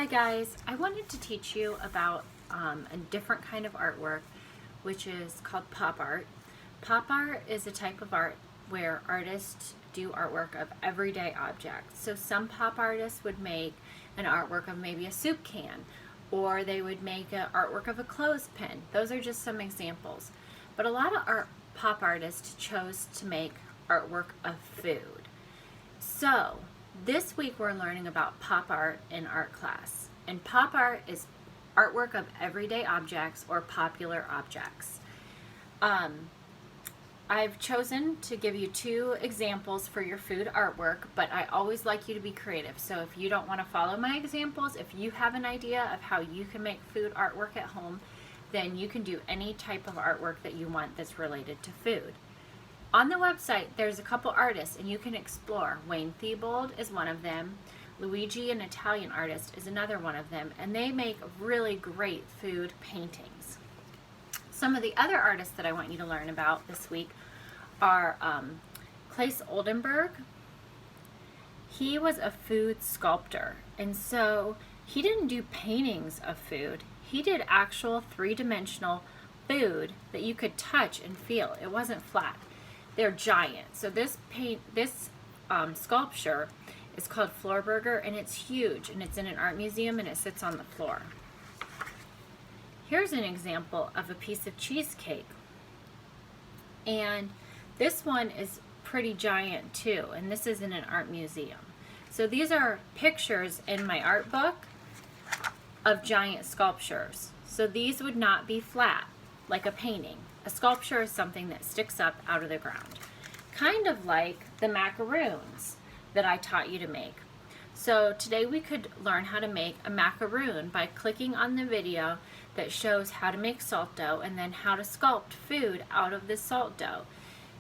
Hi guys, I wanted to teach you about a different kind of artwork which is called pop art. Pop art is a type of art where artists do artwork of everyday objects. So some pop artists would make an artwork of maybe a soup can, or they would make an artwork of a clothespin. Those are just some examples. But a lot of pop artists chose to make artwork of food. So this week we're learning about pop art in art class. And pop art is artwork of everyday objects or popular objects. I've chosen to give you two examples for your food artwork, but I always like you to be creative. So if you don't want to follow my examples, if you have an idea of how you can make food artwork at home, then you can do any type of artwork that you want that's related to food. On the website, there's a couple artists and you can explore. Wayne Thiebaud is one of them. Luigi, an Italian artist, is another one of them, and they make really great food paintings. Some of the other artists that I want you to learn about this week are Claes Oldenburg. He was a food sculptor, and so he didn't do paintings of food. He did actual three-dimensional food that you could touch and feel. It wasn't flat. They're giant. So this sculpture is called Floorburger, and it's huge, and it's in an art museum, and it sits on the floor. Here's an example of a piece of cheesecake, and this one is pretty giant too, and this is in an art museum. So these are pictures in my art book of giant sculptures. So these would not be flat like a painting. A sculpture is something that sticks up out of the ground, kind of like the macaroons that I taught you to make. So today we could learn how to make a macaroon by clicking on the video that shows how to make salt dough and then how to sculpt food out of this salt dough.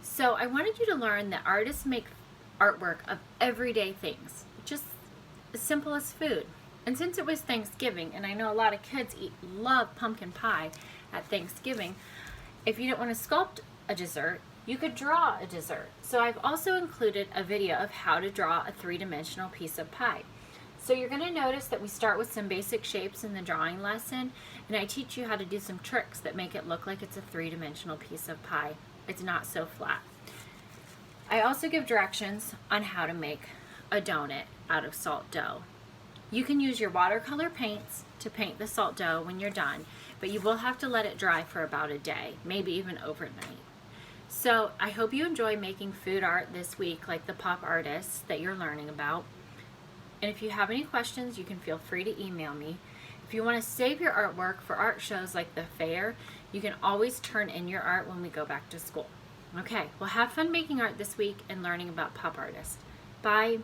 So I wanted you to learn that artists make artwork of everyday things, just as simple as food. And since it was Thanksgiving, and I know a lot of kids love pumpkin pie at Thanksgiving, if you don't want to sculpt a dessert, you could draw a dessert. So I've also included a video of how to draw a three-dimensional piece of pie. So you're going to notice that we start with some basic shapes in the drawing lesson, and I teach you how to do some tricks that make it look like it's a three-dimensional piece of pie. It's not so flat. I also give directions on how to make a donut out of salt dough. You can use your watercolor paints to paint the salt dough when you're done, but you will have to let it dry for about a day, maybe even overnight. So I hope you enjoy making food art this week, like the pop artists that you're learning about. And if you have any questions, you can feel free to email me. If you want to save your artwork for art shows like the fair, you can always turn in your art when we go back to school. Okay, well, have fun making art this week and learning about pop artists. Bye.